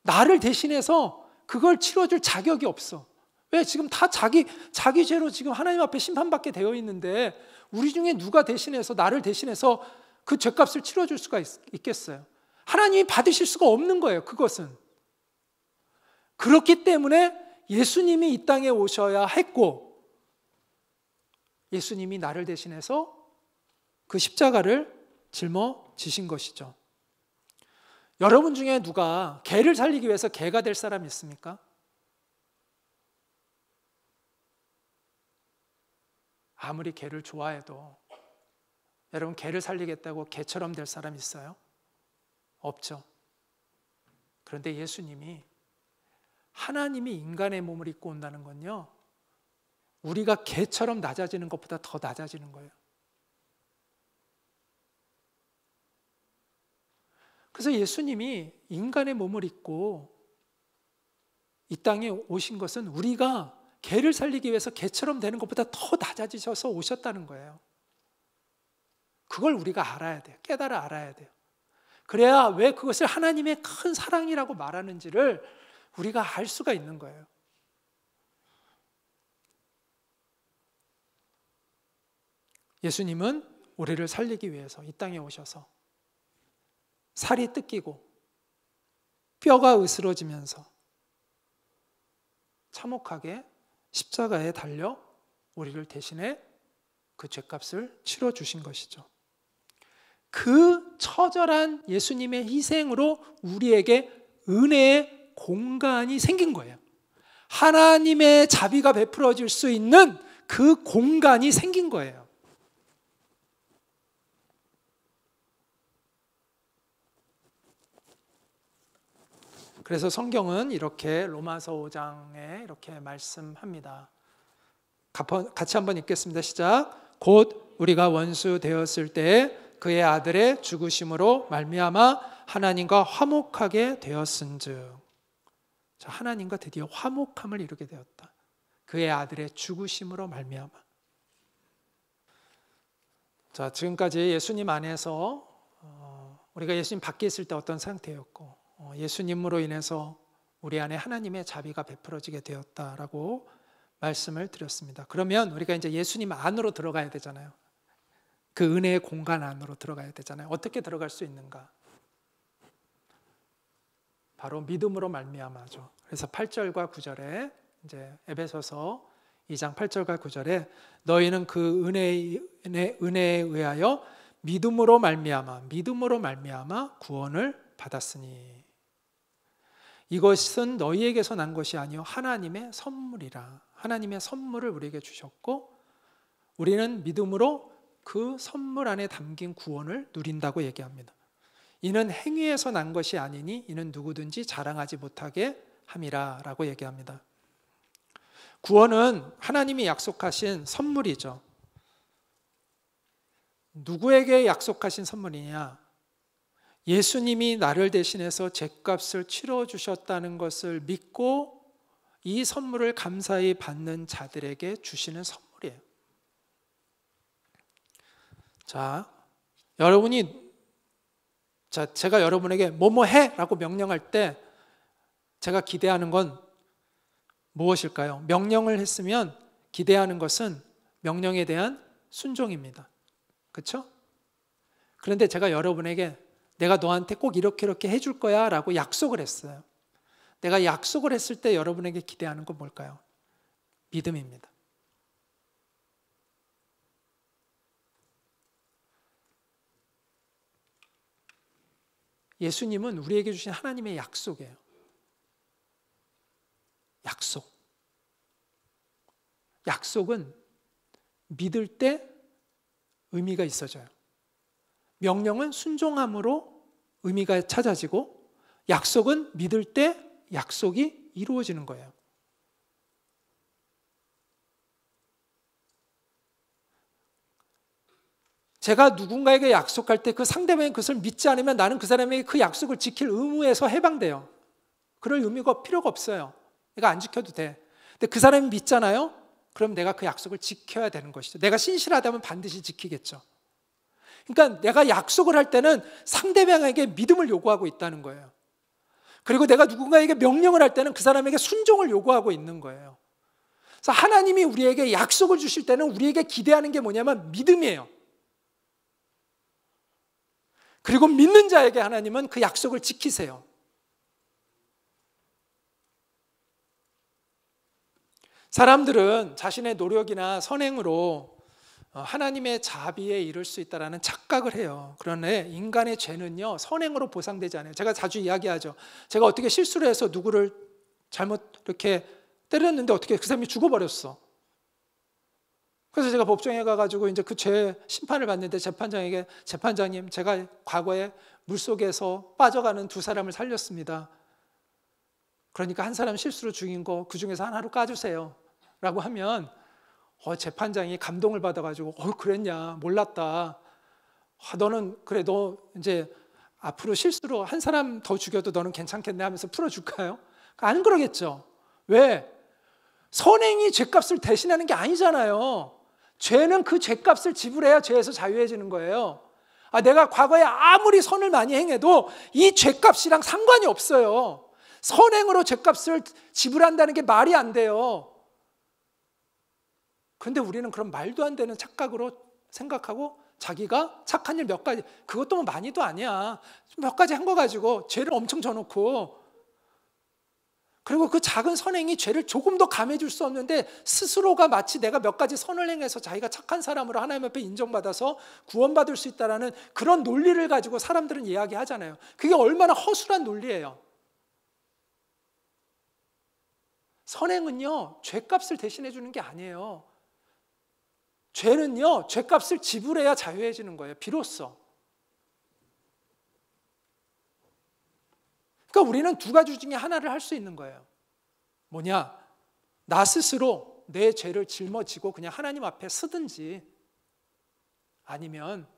나를 대신해서 그걸 치러줄 자격이 없어. 왜? 지금 다 자기 죄로 지금 하나님 앞에 심판받게 되어 있는데 우리 중에 누가 대신해서, 나를 대신해서 그 죄값을 치러줄 수가 있겠어요? 하나님이 받으실 수가 없는 거예요, 그것은. 그렇기 때문에 예수님이 이 땅에 오셔야 했고, 예수님이 나를 대신해서 그 십자가를 짊어지신 것이죠. 여러분 중에 누가 개를 살리기 위해서 개가 될 사람이 있습니까? 아무리 개를 좋아해도 여러분, 개를 살리겠다고 개처럼 될 사람 있어요? 없죠. 그런데 예수님이, 하나님이 인간의 몸을 입고 온다는 건요, 우리가 개처럼 낮아지는 것보다 더 낮아지는 거예요. 그래서 예수님이 인간의 몸을 입고 이 땅에 오신 것은 우리가 개를 살리기 위해서 개처럼 되는 것보다 더 낮아지셔서 오셨다는 거예요. 그걸 우리가 알아야 돼요. 깨달아 알아야 돼요. 그래야 왜 그것을 하나님의 큰 사랑이라고 말하는지를 우리가 알 수가 있는 거예요. 예수님은 우리를 살리기 위해서 이 땅에 오셔서 살이 뜯기고 뼈가 으스러지면서 참혹하게 십자가에 달려 우리를 대신해 그 죄값을 치러주신 것이죠. 그 처절한 예수님의 희생으로 우리에게 은혜의 공간이 생긴 거예요. 하나님의 자비가 베풀어질 수 있는 그 공간이 생긴 거예요. 그래서 성경은 이렇게 로마서 5장에 이렇게 말씀합니다. 같이 한번 읽겠습니다. 시작. 곧 우리가 원수 되었을 때 그의 아들의 죽으심으로 말미암아 하나님과 화목하게 되었은즉. 자, 하나님과 드디어 화목함을 이루게 되었다. 그의 아들의 죽으심으로 말미암아. 자, 지금까지 예수님 안에서 우리가 예수님 밖에 있을 때 어떤 상태였고, 예수님으로 인해서 우리 안에 하나님의 자비가 베풀어지게 되었다라고 말씀을 드렸습니다. 그러면 우리가 이제 예수님 안으로 들어가야 되잖아요. 그 은혜의 공간 안으로 들어가야 되잖아요. 어떻게 들어갈 수 있는가? 바로 믿음으로 말미암아죠. 그래서 8절과 9절에 이제 에베소서 2장 8절과 9절에 너희는 그 은혜에 의하여 믿음으로 말미암아 구원을 받았으니 이것은 너희에게서 난 것이 아니요 하나님의 선물이라. 하나님의 선물을 우리에게 주셨고 우리는 믿음으로 그 선물 안에 담긴 구원을 누린다고 얘기합니다. 이는 행위에서 난 것이 아니니 이는 누구든지 자랑하지 못하게 함이라 라고 얘기합니다. 구원은 하나님이 약속하신 선물이죠. 누구에게 약속하신 선물이냐? 예수님이 나를 대신해서 죗값을 치러주셨다는 것을 믿고 이 선물을 감사히 받는 자들에게 주시는 선물이에요. 제가 여러분에게 뭐뭐 해! 라고 명령할 때 제가 기대하는 건 무엇일까요? 명령을 했으면 기대하는 것은 명령에 대한 순종입니다. 그렇죠? 그런데 제가 여러분에게 내가 너한테 꼭 이렇게 해줄 거야 라고 약속을 했어요. 내가 약속을 했을 때 여러분에게 기대하는 건 뭘까요? 믿음입니다. 예수님은 우리에게 주신 하나님의 약속이에요. 약속은 믿을 때 의미가 있어져요. 명령은 순종함으로 의미가 찾아지고 약속은 믿을 때 약속이 이루어지는 거예요. 제가 누군가에게 약속할 때 그 상대방이 그것을 믿지 않으면 나는 그 사람에게 그 약속을 지킬 의무에서 해방돼요. 그럴 의미가 필요가 없어요. 내가 안 지켜도 돼. 근데 그 사람이 믿잖아요? 그럼 내가 그 약속을 지켜야 되는 것이죠. 내가 신실하다면 반드시 지키겠죠. 그러니까 내가 약속을 할 때는 상대방에게 믿음을 요구하고 있다는 거예요. 그리고 내가 누군가에게 명령을 할 때는 그 사람에게 순종을 요구하고 있는 거예요. 그래서 하나님이 우리에게 약속을 주실 때는 우리에게 기대하는 게 뭐냐면 믿음이에요. 그리고 믿는 자에게 하나님은 그 약속을 지키세요. 사람들은 자신의 노력이나 선행으로 하나님의 자비에 이를 수 있다는 착각을 해요. 그런데 인간의 죄는요 선행으로 보상되지 않아요. 제가 자주 이야기하죠. 제가 어떻게 실수를 해서 누구를 잘못 이렇게 때렸는데 어떻게 그 사람이 죽어버렸어. 그래서 제가 법정에 가가지고 이제 그 죄 심판을 받는데 재판장님 제가 과거에 물속에서 빠져가는 두 사람을 살렸습니다. 그러니까 한 사람 실수로 죽인 거 그 중에서 하나로 까주세요 라고 하면 재판장이 감동을 받아가지고 그랬냐 몰랐다. 너는 그래 너 이제 앞으로 실수로 한 사람 더 죽여도 너는 괜찮겠네 하면서 풀어줄까요? 안 그러겠죠. 왜? 선행이 죄값을 대신하는 게 아니잖아요. 죄는 그 죄값을 지불해야 죄에서 자유해지는 거예요. 내가 과거에 아무리 선을 많이 행해도 이 죄값이랑 상관이 없어요. 선행으로 죄값을 지불한다는 게 말이 안 돼요. 그런데 우리는 그런 말도 안 되는 착각으로 생각하고 자기가 착한 일 몇 가지, 그것도 뭐 많이도 아니야. 몇 가지 한 거 가지고 죄를 엄청 져놓고, 그리고 그 작은 선행이 죄를 조금 더 감해줄 수 없는데 스스로가 마치 내가 몇 가지 선을 행해서 자기가 착한 사람으로 하나님 앞에 인정받아서 구원받을 수 있다는 그런 논리를 가지고 사람들은 이야기하잖아요. 그게 얼마나 허술한 논리예요. 선행은요 죄값을 대신해 주는 게 아니에요. 죄는요 죄값을 지불해야 자유해지는 거예요. 비로소. 그러니까 우리는 두 가지 중에 하나를 할 수 있는 거예요. 뭐냐? 나 스스로 내 죄를 짊어지고 그냥 하나님 앞에 서든지, 아니면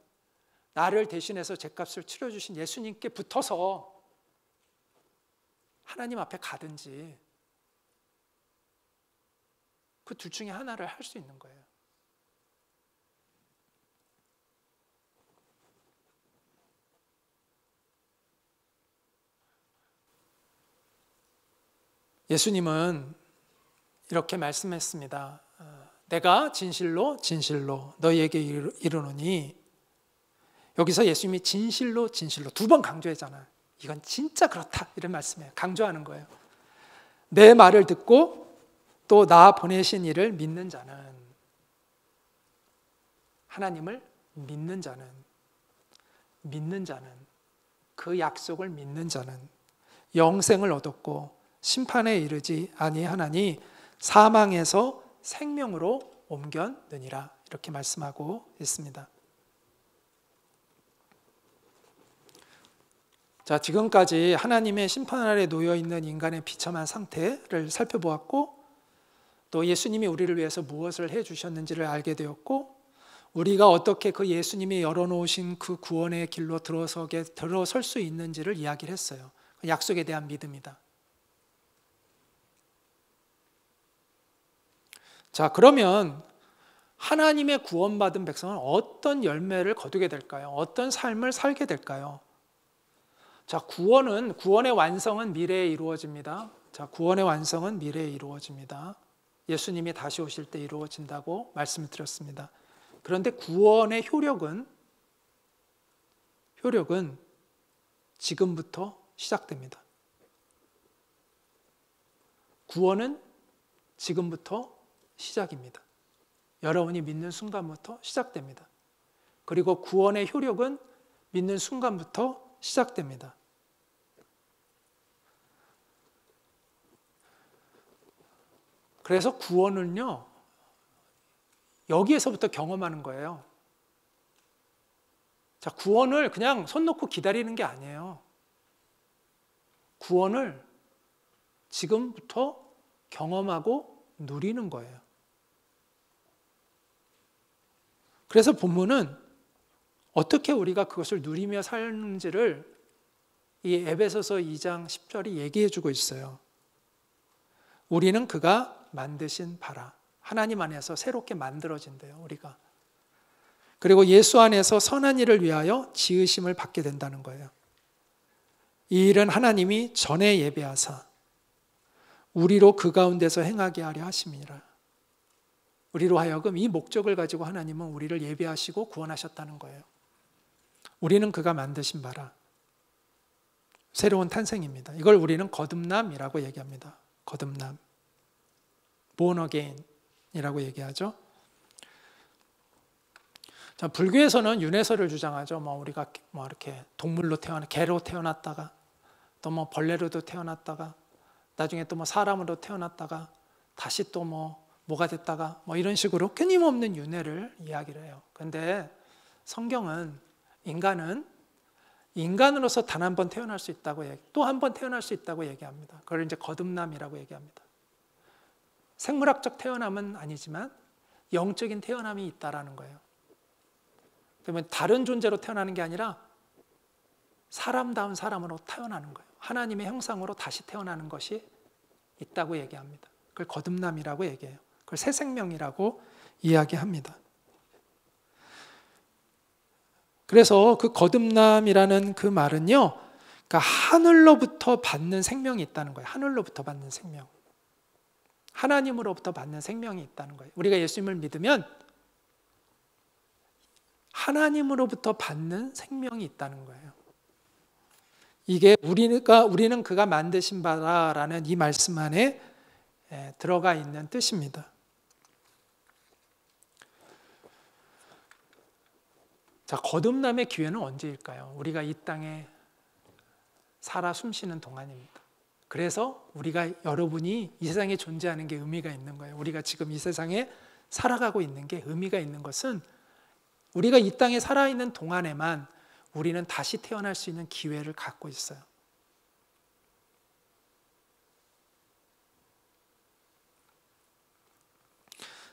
나를 대신해서 죄값을 치러주신 예수님께 붙어서 하나님 앞에 가든지, 그 둘 중에 하나를 할 수 있는 거예요. 예수님은 이렇게 말씀했습니다. 내가 진실로 너희에게 이르노니, 여기서 예수님이 진실로 두 번 강조했잖아요. 이건 진짜 그렇다 이런 말씀이에요. 강조하는 거예요. 내 말을 듣고 또 나 보내신 이를 믿는 자는, 하나님을 믿는 자는, 믿는 자는, 그 약속을 믿는 자는 영생을 얻었고 심판에 이르지 아니하나니 사망에서 생명으로 옮겼느니라. 이렇게 말씀하고 있습니다. 자, 지금까지 하나님의 심판 아래 놓여 있는 인간의 비참한 상태를 살펴보았고, 또 예수님이 우리를 위해서 무엇을 해 주셨는지를 알게 되었고, 우리가 어떻게 그 예수님이 열어놓으신 그 구원의 길로 들어설 수 있는지를 이야기를 했어요. 약속에 대한 믿음이다. 자, 그러면 하나님의 구원받은 백성은 어떤 열매를 거두게 될까요? 어떤 삶을 살게 될까요? 자, 구원의 완성은 미래에 이루어집니다. 자, 구원의 완성은 미래에 이루어집니다. 예수님이 다시 오실 때 이루어진다고 말씀을 드렸습니다. 그런데 구원의 효력은 지금부터 시작됩니다. 구원은 지금부터 시작입니다. 여러분이 믿는 순간부터 시작됩니다. 그리고 구원의 효력은 믿는 순간부터 시작됩니다. 그래서 구원은요, 여기에서부터 경험하는 거예요. 자, 구원을 그냥 손 놓고 기다리는 게 아니에요. 구원을 지금부터 경험하고 누리는 거예요. 그래서 본문은 어떻게 우리가 그것을 누리며 사는지를 이 에베소서 2장 10절이 얘기해 주고 있어요. 우리는 그가 만드신 바라. 하나님 안에서 새롭게 만들어진대요, 우리가. 그리고 예수 안에서 선한 일을 위하여 지으심을 받게 된다는 거예요. 이 일은 하나님이 전에 예비하사 우리로 그 가운데서 행하게 하려 하심이라. 우리로 하여금 이 목적을 가지고 하나님은 우리를 예비하시고 구원하셨다는 거예요. 우리는 그가 만드신 바라. 새로운 탄생입니다. 이걸 우리는 거듭남이라고 얘기합니다. 거듭남. born again이라고 얘기하죠. 자, 불교에서는 윤회설을 주장하죠. 우리가 이렇게 동물로 개로 태어났다가 또 벌레로도 태어났다가 나중에 또 사람으로 태어났다가 다시 또 뭐가 됐다가 이런 식으로 끊임없는 윤회를 이야기를 해요. 그런데 성경은 인간은 인간으로서 단 한 번 태어날 수 있다고 또 한 번 태어날 수 있다고 얘기합니다. 그걸 이제 거듭남이라고 얘기합니다. 생물학적 태어남은 아니지만 영적인 태어남이 있다라는 거예요. 그러면 다른 존재로 태어나는 게 아니라 사람다운 사람으로 태어나는 거예요. 하나님의 형상으로 다시 태어나는 것이 있다고 얘기합니다. 그걸 거듭남이라고 얘기해요. 그걸 새 생명이라고 이야기합니다. 그래서 그 거듭남이라는 그 말은요, 그러니까 하늘로부터 받는 생명이 있다는 거예요. 하늘로부터 받는 생명. 하나님으로부터 받는 생명이 있다는 거예요. 우리가 예수님을 믿으면 하나님으로부터 받는 생명이 있다는 거예요. 이게 우리는 그가 만드신 바라라는 이 말씀 안에 들어가 있는 뜻입니다. 자, 거듭남의 기회는 언제일까요? 우리가 이 땅에 살아 숨쉬는 동안입니다. 그래서 여러분이 이 세상에 존재하는 게 의미가 있는 거예요. 우리가 지금 이 세상에 살아가고 있는 게 의미가 있는 것은 우리가 이 땅에 살아있는 동안에만 우리는 다시 태어날 수 있는 기회를 갖고 있어요.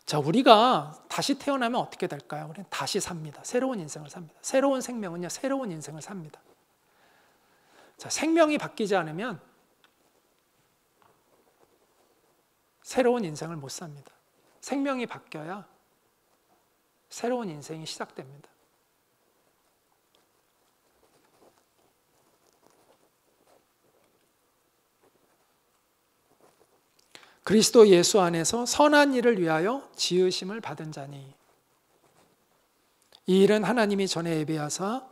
자, 우리가 다시 태어나면 어떻게 될까요? 우리는 다시 삽니다. 새로운 인생을 삽니다. 새로운 생명은요, 새로운 인생을 삽니다. 자, 생명이 바뀌지 않으면 새로운 인생을 못 삽니다. 생명이 바뀌어야 새로운 인생이 시작됩니다. 그리스도 예수 안에서 선한 일을 위하여 지으심을 받은 자니 이 일은 하나님이 전에 예비하사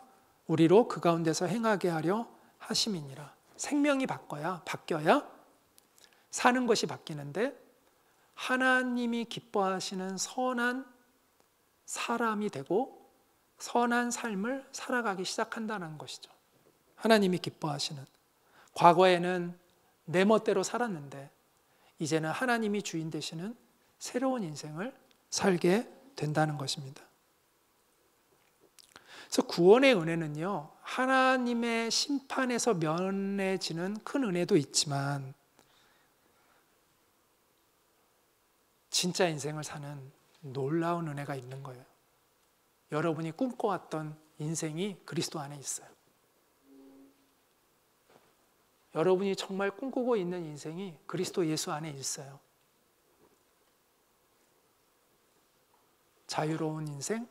우리로 그 가운데서 행하게 하려 하심이니라. 생명이 바뀌어야 사는 것이 바뀌는데 하나님이 기뻐하시는 선한 사람이 되고 선한 삶을 살아가기 시작한다는 것이죠. 하나님이 기뻐하시는, 과거에는 내 멋대로 살았는데 이제는 하나님이 주인 되시는 새로운 인생을 살게 된다는 것입니다. 그래서 구원의 은혜는요, 하나님의 심판에서 면해지는 큰 은혜도 있지만 진짜 인생을 사는 놀라운 은혜가 있는 거예요. 여러분이 꿈꿔왔던 인생이 그리스도 안에 있어요. 여러분이 정말 꿈꾸고 있는 인생이 그리스도 예수 안에 있어요. 자유로운 인생?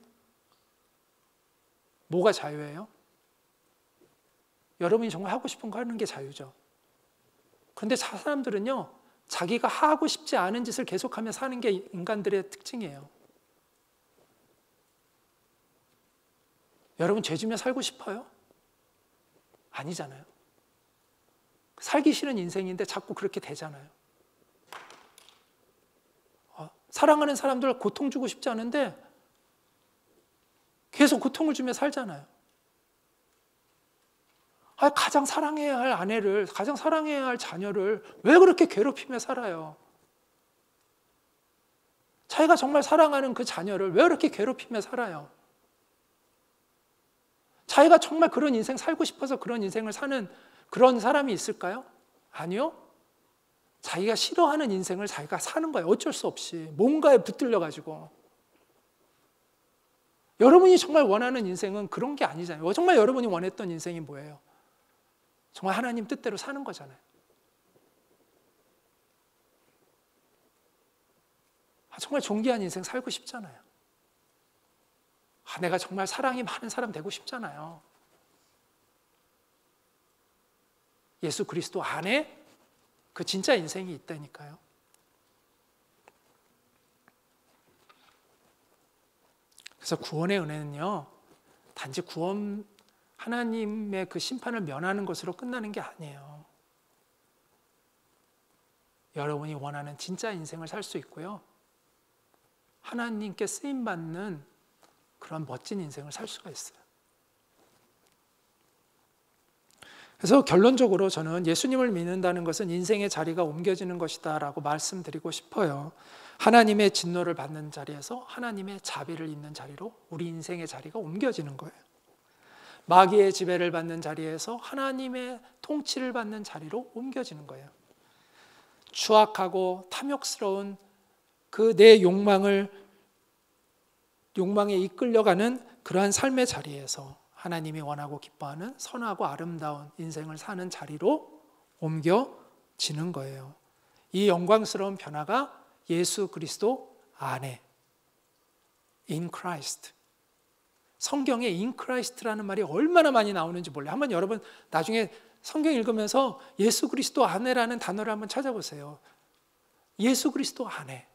뭐가 자유예요? 여러분이 정말 하고 싶은 거 하는 게 자유죠. 그런데 사람들은요, 자기가 하고 싶지 않은 짓을 계속하며 사는 게 인간들의 특징이에요. 여러분 죄 지며 살고 싶어요? 아니잖아요. 살기 싫은 인생인데 자꾸 그렇게 되잖아요. 사랑하는 사람들 고통 주고 싶지 않은데 계속 고통을 주며 살잖아요. 가장 사랑해야 할 아내를, 가장 사랑해야 할 자녀를 왜 그렇게 괴롭히며 살아요? 자기가 정말 사랑하는 그 자녀를 왜 그렇게 괴롭히며 살아요? 자기가 정말 그런 인생 살고 싶어서 그런 인생을 사는 그런 사람이 있을까요? 아니요. 자기가 싫어하는 인생을 자기가 사는 거예요. 어쩔 수 없이. 뭔가에 붙들려가지고. 여러분이 정말 원하는 인생은 그런 게 아니잖아요. 정말 여러분이 원했던 인생이 뭐예요? 정말 하나님 뜻대로 사는 거잖아요. 정말 존귀한 인생 살고 싶잖아요. 내가 정말 사랑이 많은 사람 되고 싶잖아요. 예수 그리스도 안에 그 진짜 인생이 있다니까요. 그래서 구원의 은혜는요, 단지 구원, 하나님의 그 심판을 면하는 것으로 끝나는 게 아니에요. 여러분이 원하는 진짜 인생을 살 수 있고요, 하나님께 쓰임받는 그런 멋진 인생을 살 수가 있어요. 그래서 결론적으로 저는 예수님을 믿는다는 것은 인생의 자리가 옮겨지는 것이다 라고 말씀드리고 싶어요. 하나님의 진노를 받는 자리에서 하나님의 자비를 입는 자리로 우리 인생의 자리가 옮겨지는 거예요. 마귀의 지배를 받는 자리에서 하나님의 통치를 받는 자리로 옮겨지는 거예요. 추악하고 탐욕스러운 그 내 욕망에 이끌려가는 그러한 삶의 자리에서 하나님이 원하고 기뻐하는 선하고 아름다운 인생을 사는 자리로 옮겨지는 거예요. 이 영광스러운 변화가 예수 그리스도 안에, in Christ. 성경에 in Christ라는 말이 얼마나 많이 나오는지 몰라요. 한번 여러분 나중에 성경 읽으면서 예수 그리스도 안에라는 단어를 한번 찾아보세요. 예수 그리스도 안에.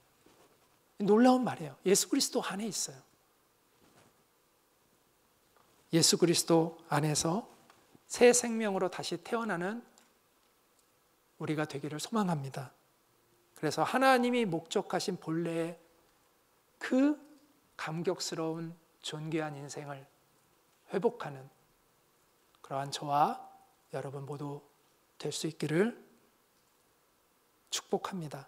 놀라운 말이에요. 예수 그리스도 안에 있어요. 예수 그리스도 안에서 새 생명으로 다시 태어나는 우리가 되기를 소망합니다. 그래서 하나님이 목적하신 본래의 그 감격스러운 존귀한 인생을 회복하는 그러한 저와 여러분 모두 될 수 있기를 축복합니다.